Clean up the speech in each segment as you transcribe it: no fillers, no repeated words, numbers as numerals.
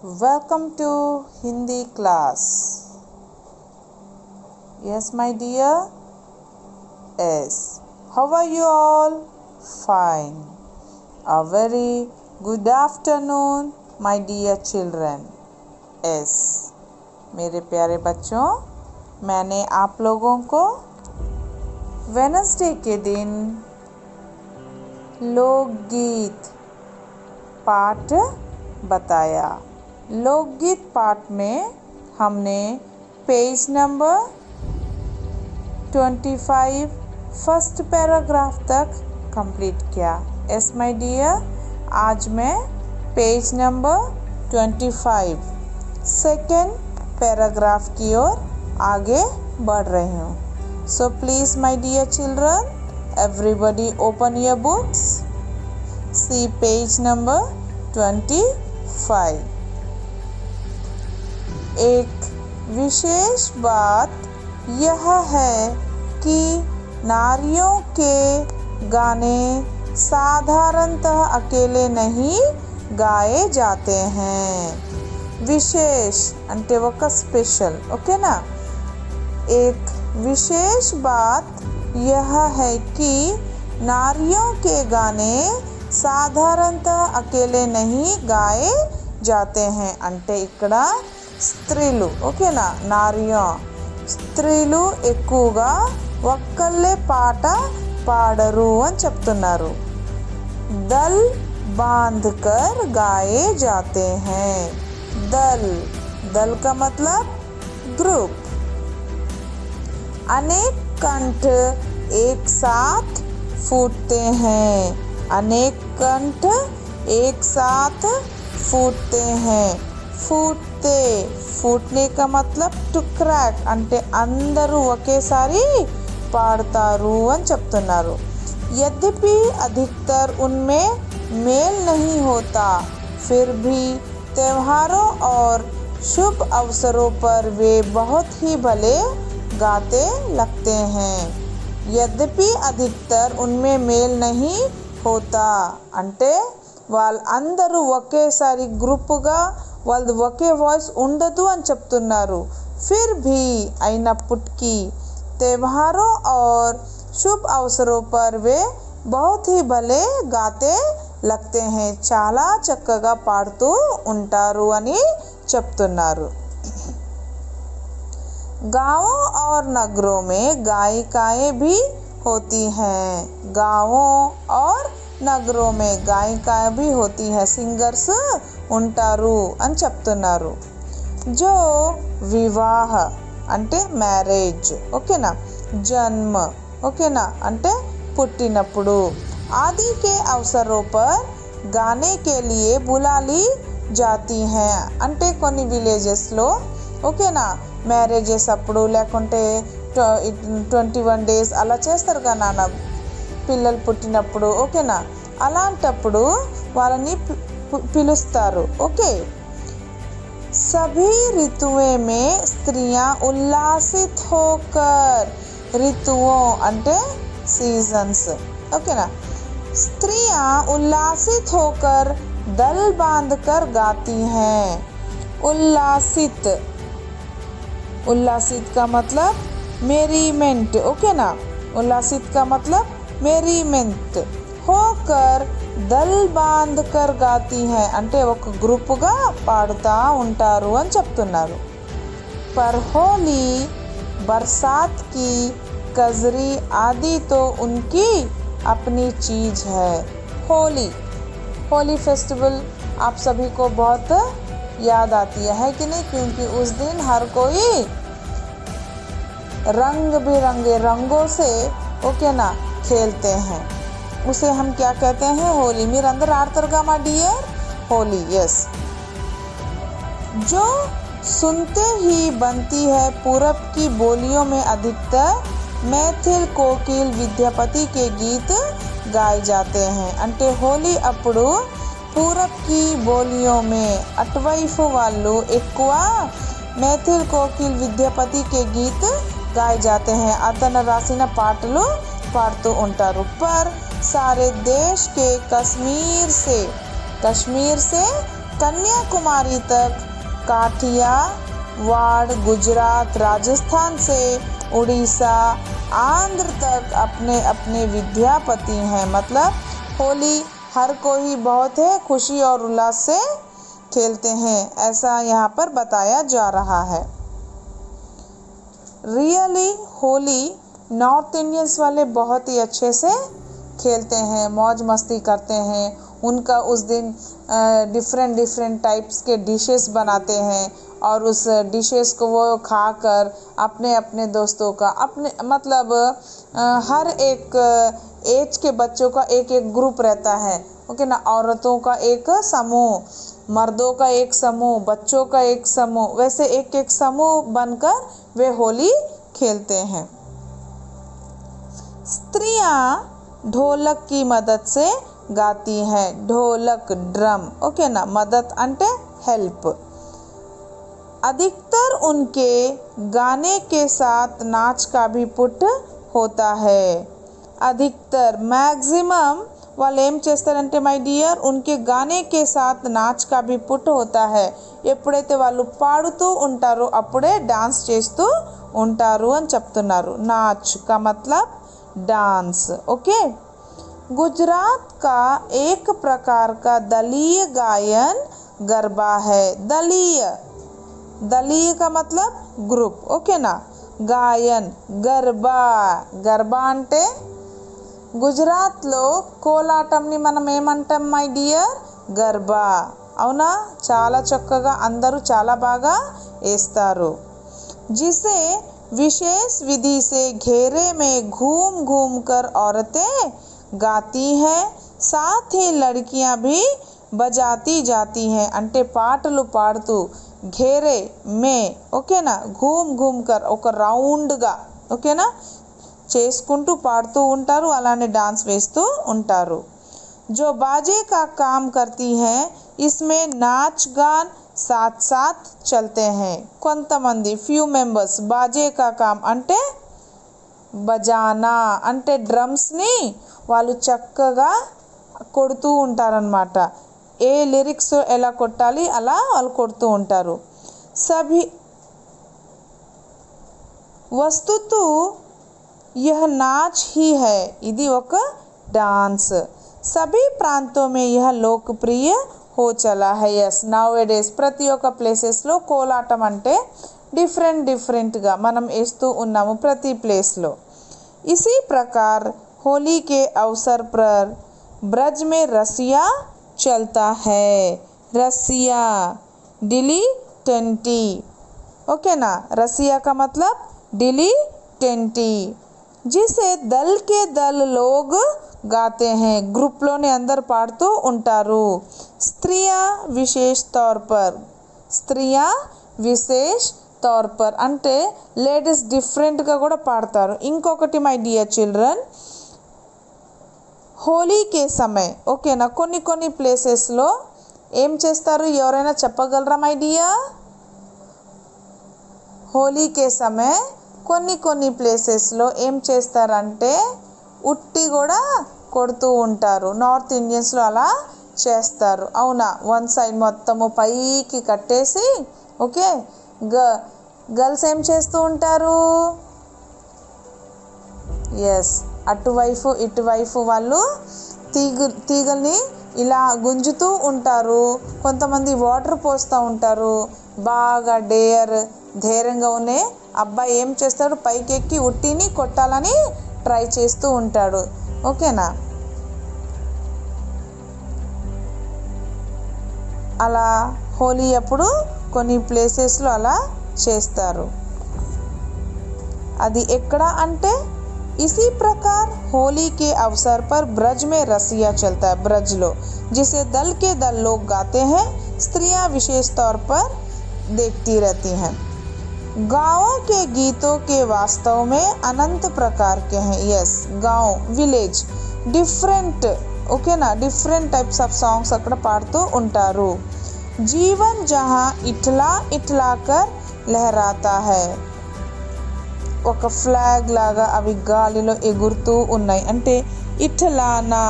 Welcome to Hindi class. Yes, my dear. Yes. How are you all? Fine. A very good afternoon, my dear children. Yes. मेरे प्यारे बच्चों, मैंने आप लोगों को वेडनेसडे के दिन लोकगीत पाठ बताया। लोकगीत पाठ में हमने पेज नंबर 25 फर्स्ट पैराग्राफ तक कंप्लीट किया। यस माय डियर, आज मैं पेज नंबर 25 सेकेंड पैराग्राफ की ओर आगे बढ़ रही हूँ। So please my dear children, everybody open your books, see page number 25। एक विशेष बात यह है कि नारियों के गाने साधारणतः अकेले नहीं गाए जाते हैं। विशेष అంటే ఒక स्पेशल, ओके ना। एक विशेष बात यह है कि नारियों के गाने साधारणतः अकेले नहीं गाए जाते हैं। అంటే ఇక్కడ స్త్రీలు, ఓకేనా, నార్యం స్త్రీలు ఎక్కువగా ఒక్కళ్ళే పాట పాడరు అని చెప్తున్నారు। दल बांधकर गाए जाते हैं। दल दल का मतलब ग्रुप। अनेक कंठ एक साथ फूटते हैं। अनेक कंठ एक साथ फूटते हैं। फूटते फूटने का मतलब టు క్రాక్ అంటే అందరూ ఒకేసారి పాడతారు అని చెప్తున్నారు। यद्यपि अधिकतर उनमें मेल नहीं होता, फिर भी त्योहारों और शुभ अवसरों पर वे बहुत ही भले गाते लगते हैं। यद्यपि अधिकतर उनमें मेल नहीं होता అంటే వాళ్ళందరూ ఒకేసారి గ్రూపుగా వాళ్ళది ఒకే వాయిస్ ఉండదు అని చెప్తున్నారు। फिर भी అయినప్పటికీ त्योहारों और शुभ अवसरों पर वे बहुत ही भले गाते लगते हैं। చాలా చక్కగా పాడుతూ ఉంటారు అని చెప్తున్నారు। गाँवों और नगरों में गायिकाएं भी होती हैं। गाँवों और नगरों में गायिकाएं भी होती हैं, सिंगर्स ఉంటారు అని చెప్తున్నారు। जो వివాహ అంటే మ్యారేజ్, ఓకేనా, జన్మ, ఓకేనా, అంటే పుట్టినప్పుడు, आदि के अवसरों पर गाने के लिए बुला ली जाती हैं। అంటే కొన్ని విలేజెస్లో, ఓకేనా, మ్యారేజెస్ అప్పుడు లేకుంటే 21 days అలా చేస్తారు కదా నాన్న, పిల్లలు పుట్టినప్పుడు, ఓకేనా, అలాంటప్పుడు వాళ్ళని పిలుస్తారు। ఓకే। सभी ऋतुओं में स्त्रियां उल्लासित होकर, ऋतुओं అంటే सीजन्स, ओकेना, स्त्रियां उल्लासित होकर दल बांधकर गाती हैं। उल्लासित उल्लासित का मतलब मेरीमेंट, ओके ना। उल्लासित का मतलब मेरीमेंट होकर दल बांधकर गाती हैं అంటే ఒక గ్రూపుగా పాడుతూ ఉంటారు అని చెప్తున్నారు। पर होली, बरसात की कजरी आदि तो उनकी अपनी चीज है। होली होली फेस्टिवल आप सभी को बहुत याद आती है कि नहीं, क्योंकि उस दिन हर कोई रंग बिरंगे रंगों से, ओके ना, खेलते हैं। उसे हम क्या कहते हैं? होली। मेरे अंदर आर्तरगा मा डियर होली, यस। जो सुनते ही बनती है। पूरब की बोलियों में अधिकतर मैथिल कोकिल विद्यापति के गीत गाए जाते हैं। అంటే హోలీ అప్పుడు పూరబ్ की बोलियों में అటువైపు వాళ్ళు ఎక్కువ मैथिल कोकिल विद्यापति के गीत गाए जाते हैं। అతను రాసిన పాటలు పాడుతూ ఉంటారు। पर सारे देश के कश्मीर से कन्याकुमारी तक, काठियावाड़, गुजरात, राजस्थान से उड़ीसा, आंध्र तक अपने अपने विद्यापति हैं। मतलब होली हर कोई बहुत है खुशी और उल्लास से खेलते हैं, ऐसा यहाँ पर बताया जा रहा है। रियली होली नॉर्थ इंडियंस वाले बहुत ही अच्छे से खेलते हैं, मौज मस्ती करते हैं। उनका उस दिन डिफरेंट टाइप्स के डिशेस बनाते हैं और उस डिशेस को वो खाकर अपने अपने दोस्तों का अपने मतलब हर एक एज के बच्चों का एक एक ग्रुप रहता है, ओके ना। औरतों का एक समूह, मर्दों का एक समूह, बच्चों का एक समूह, वैसे एक एक समूह बनकर वे होली खेलते हैं। स्त्रियां ढोलक की मदद से गाती हैं, ढोलक ड्रम, ओके ना। मदद अंटे हेल्प। अधिकतर उनके गाने के साथ नाच का भी पुट होता है। अधिकतर मैक्सिमम వాళ్ళు ఏం చేస్తారంటే మై డియర్ ఉన్కే గానే కే సాత్ నాచ్ కా భీ పుట్ హోతా హై। ఎప్పుడైతే వాళ్ళు పాడుతూ ఉంటారో అప్పుడే డాన్స్ చేస్తూ ఉంటారు అని చెప్తున్నారు। నాచ్ కా మతలబ్ डांस, ओके। गुजरात का एक प्रकार का दलीय गायन गरबा है। दलीय का मतलब ग्रुप, ओके ना। गायन गरबा అంటే గుజరాత్లో కోలాటంని మనం ఏమంటాం మై డియర్? గర్బా, అవునా? చాలా చక్కగా అందరూ చాలా బాగా వేస్తారు। जिसे विशेष विधि से घेरे में घूम घूम कर औरतें गाती हैं, साथ ही लड़कियां भी बजाती जाती हैं। అంటే పాటలు పాడుతూ घेरे में, ఓకేనా, घूम घूम कर ఒక రౌండ్గా, ఓకేనా, చేసుకుంటూ పాడుతూ ఉంటారు, అలానే డాన్స్ వేస్తూ ఉంటారు। जो बाजे का काम करती हैं इसमें नाच गान साथ साथ चलते हैं। కొంతమంది ఫ్యూ మెంబర్స్ బాజే కా కామ్ అంటే బజానా అంటే డ్రమ్స్ని వాళ్ళు చక్కగా కొడుతూ ఉంటారనమాట। ఏ లిరిక్స్ ఎలా కొట్టాలి అలా వాళ్ళు కొడుతూ ఉంటారు। సభి వస్తుతు यह नाच ही है, ఇది ఒక డాన్స్। सभी प्रांतों में यह लोकप्रिय हो चला है। यस, నౌ ఏ డేస్ ప్రతి ఒక్క ప్లేసెస్లో కోలాటం అంటే డిఫరెంట్గా మనం వేస్తూ ఉన్నాము ప్రతి ప్లేస్లో। इसी प्रकार होली के अवसर पर ब्रज में रसिया चलता है। रसिया डिली टेंटी, ओके ना। रसिया का मतलब डिली टेंटी, जिसे दल के दल लोग गाते हैं, గ్రూప్లోని అందరు పాడుతూ ఉంటారు। స్త్రియా విశేష్ తౌర్ పర్ అంటే లేడీస్ డిఫరెంట్గా కూడా పాడతారు। ఇంకొకటి మై డియర్ చిల్డ్రన్, హోలీకే సమయ్, ఓకేనా, కొన్ని ప్లేసెస్లో ఏం చేస్తారు ఎవరైనా చెప్పగలరా మై డియర్? హోలీకే సమయ్ కొన్ని ప్లేసెస్లో ఏం చేస్తారంటే ఉట్టి కూడా కొడుతూ ఉంటారు। నార్త్ ఇండియన్స్లో అలా చేస్తారు, అవునా। వన్ సైడ్ మొత్తము పైకి కట్టేసి, ఓకే, గర్ల్స్ ఏం చేస్తూ ఉంటారు? ఎస్, అటువైపు ఇటువైపు వాళ్ళు తీగల్ని ఇలా గుంజుతూ ఉంటారు। కొంతమంది వాటర్ పోస్తూ ఉంటారు। బాగా ధైర్యంగా ఉన్న అబ్బాయి ఏం చేస్తాడు, పైకి ఎక్కి ఉట్టిని కొట్టాలని ట్రై చేస్తూ ఉంటాడు, ఓకేనా। అలా హోలీ అప్పుడు కొన్ని ప్లేసెస్లో అలా చేస్తారు। అది ఎక్కడ అంటే इसी प्रकार होली के अवसर पर ब्रज में रसिया चलता है। ब्रज लो जिसे दल के दल लोग गाते हैं, स्त्रियां विशेष तौर पर देखती रहती हैं। गाँवों के गीतों के वास्तव में अनंत प्रकार के हैं। यस, गाँव विलेज डिफरेंट, ఓకే నా, డిఫరెంట్ టైప్స్ ఆఫ్ సాంగ్స్ అక్కడ పాడుతూ ఉంటారు। జీవన్ జహా ఇట్లా కర్ లహరాతా హై, ఒక ఫ్లాగ్ లాగా అవి గాలిలో ఎగురుతూ ఉన్నాయి। అంటే ఇట్లానా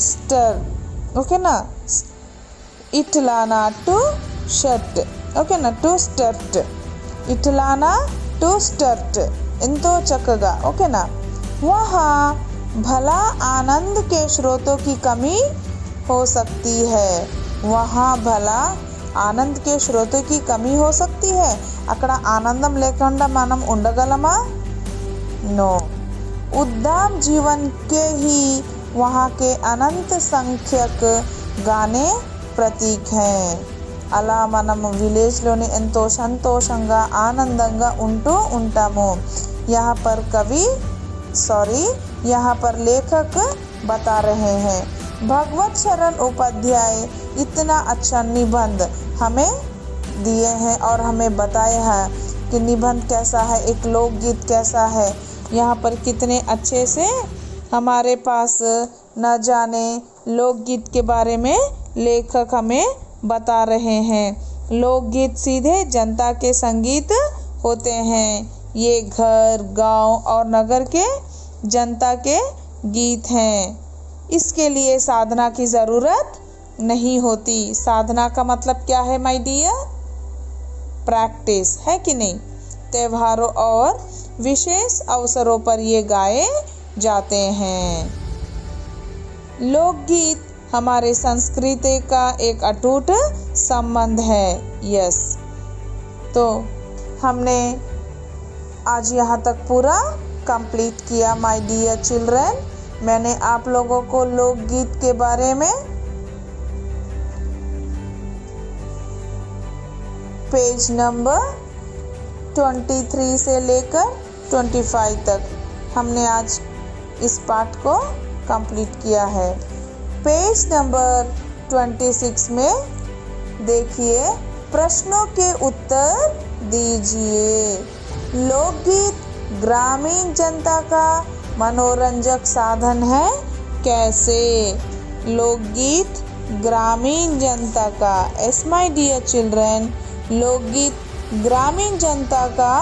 స్టర్, ఓకేనా. ఇట్లానా టు షర్ట్, ఓకేనా. టు స్టర్ట్, ఇట్లానా టు స్టర్ట్, ఎంతో చక్కగా, ఓకేనా. వహా భలా ఆనంద్ के स्रोतों की कमी हो सकती है. वहाँ भला ఆనంద్ కే శ్రోతకి కమీ హో సక్తి హై. అక్కడ ఆనందం లేకుండా మనం ఉండగలమా? नो. उद्दाम जीवन के ही वहाँ के अनंत संख्यक गाने प्रतीक हैं. అలా మనము విలేజ్లోని ఎంతో సంతోషంగా ఆనందంగా ఉంటూ ఉంటాము. यहाँ पर लेखक बता रहे हैं भगवत शरण उपाध्याय इतना अच्छा निबंध हमें दिए हैं और हमें बताया है कि निबंध कैसा है, एक लोकगीत कैसा है. यहाँ पर कितने अच्छे से हमारे पास न जाने लोकगीत के बारे में लेखक हमें बता रहे हैं. लोकगीत सीधे जनता के संगीत होते हैं. ये घर, गांव और नगर के जनता के गीत हैं. इसके लिए साधना की ज़रूरत नहीं होती. साधना का मतलब क्या है माय डियर? प्रैक्टिस, है कि नहीं. त्योहारों और विशेष अवसरों पर ये गाए जाते हैं. लोकगीत हमारे संस्कृति का एक अटूट संबंध है. यस, तो हमने आज यहाँ तक पूरा कंप्लीट किया माय डियर चिल्ड्रन. मैंने आप लोगों को लोकगीत के बारे में पेज नंबर 23 से लेकर 25 तक हमने आज इस पाठ को कंप्लीट किया है. पेज नंबर 26 में देखिए, प्रश्नों के उत्तर दीजिए. लोकगीत ग्रामीण जनता का मनोरंजक साधन है कैसे? लोकगीत ग्रामीण जनता का, एस माय डियर चिल्ड्रन, लोकगीत ग्रामीण जनता का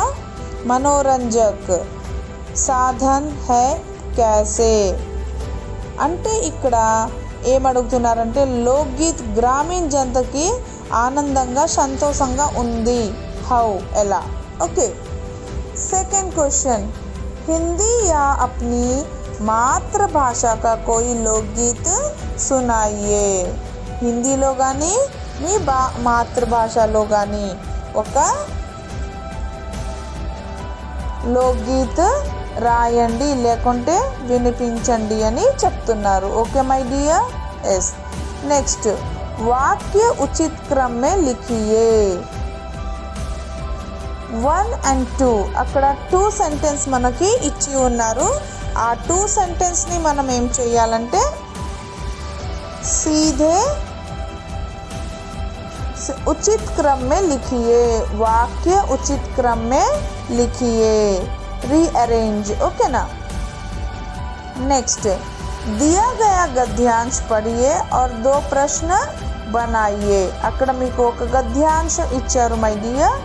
मनोरंजक సాధన్ హై कैसे. అంటే ఇక్కడ ఏమడుగుతున్నారంటే లోక్గీత్ గ్రామీణ జనతకి ఆనందంగా సంతోషంగా ఉంది. హౌ, ఎలా. ఓకే. सेकंड क्वेश्चन, हिंदी या अपनी मातृभाषा का कोई लोकगीत सुनाइए. హిందీలో కానీ మీ మాతృభాషలో కానీ ఒక లోక్గీత్ రాయండి లేకుంటే వినిపించండి అని చెప్తున్నారు. Okay my dear. Yes. Next, వాక్య ఉచిత క్రమ మే లిఖియే. 1 and 2 అక్కడ 2 సెంటెన్స్ మనకి ఇచ్చి ఉన్నారు. ఆ 2 సెంటెన్స్ని మనం ఏం చేయాలంటే सीधे उचित क्रम में लिखिए. वाक्य उचित क्रम में लिखिए. रीअरेंज. ओके ना. नेक्स्ट, दिया गया गद्यांश पढ़िए और 2 प्रश्न बनाइए. అక్కడ మీకు ఒక గద్యాంశ ఇచ్చారు మై డియర్.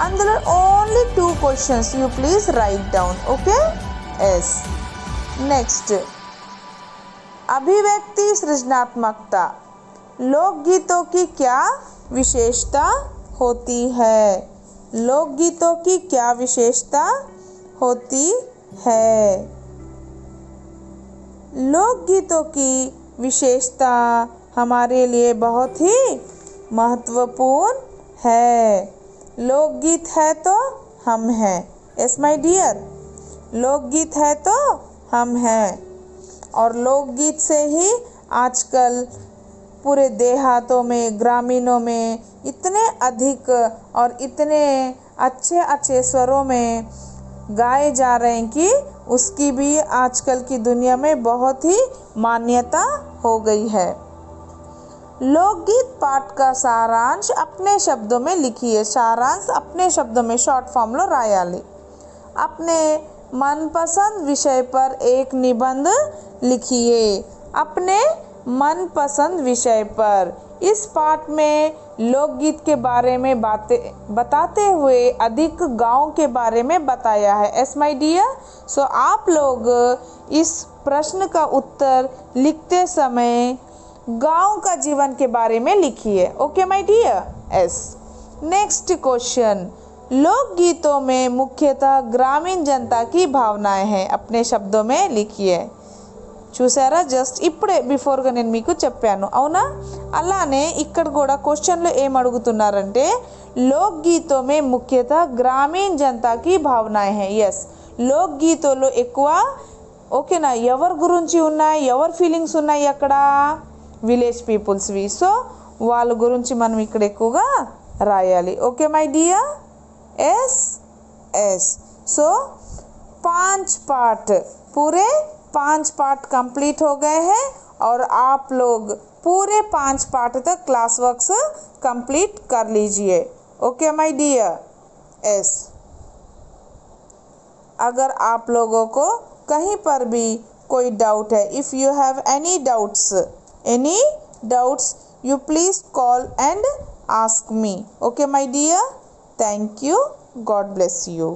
అందులో only 2 questions you please write down. Okay. Yes. Next, अभिव्यक्ति सृजनात्मकता. लोकगीतों की क्या विशेषता होती है? लोकगीतों की क्या विशेषता होती है? लोकगीतों की विशेषता हमारे लिए बहुत ही महत्वपूर्ण है. लोकगीत है तो हम हैं. Yes my dear. लोकगीत है तो हम हैं. और लोकगीत से ही आजकल पूरे देहातों में, ग्रामीणों में इतने अधिक और इतने अच्छे अच्छे स्वरों में गाए जा रहे हैं कि उसकी भी आजकल की दुनिया में बहुत ही मान्यता हो गई है. लोकगीत पाठ का सारांश अपने शब्दों में लिखिए. सारांश अपने शब्दों में शॉर्ट फॉर्म लो रायाली. अपने मनपसंद विषय पर एक निबंध लिखिए. अपने मनपसंद विषय पर. इस पाठ में लोकगीत के बारे में बताते हुए अधिक गांव के बारे में बताया है. S my dear. सो आप लोग इस प्रश्न का उत्तर लिखते समय गांव का जीवन के बारे में लिखिए। Okay my dear. Yes. Next question, लोकगीतों में मुख्यतः ग्रामीण जनता की भावनाएं हैं, अपने शब्दों में लिखिए। చూసారా, జస్ట్ ఇప్పుడే బిఫోర్గా నేను మీకు చెప్పాను, అవునా? అలానే ఇక్కడ కూడా క్వశ్చన్లో ఏం అడుగుతున్నారంటే లోక్ గీతో మే ముఖ్యత గ్రామీణ జనతాకి భావనాయ్ హై. ఎస్, లోక్ గీతోలో ఎక్కువ ఓకేనా ఎవరి గురించి ఉన్నాయి, ఎవరి ఫీలింగ్స్ ఉన్నాయి అక్కడ? విలేజ్ పీపుల్స్వి. సో వాళ్ళ గురించి మనం ఇక్కడ ఎక్కువగా రాయాలి. Okay my dear. Yes yes. So 5 part पूरे 5 पार्ट कंप्लीट हो गए हैं और आप लोग पूरे 5 पार्ट तक क्लास वर्क्स कंप्लीट कर लीजिए. Okay my dear. एस. अगर आप लोगों को कहीं पर भी कोई डाउट है, if you have any doubts you please call and ask me. Okay my dear. Thank you. God bless you.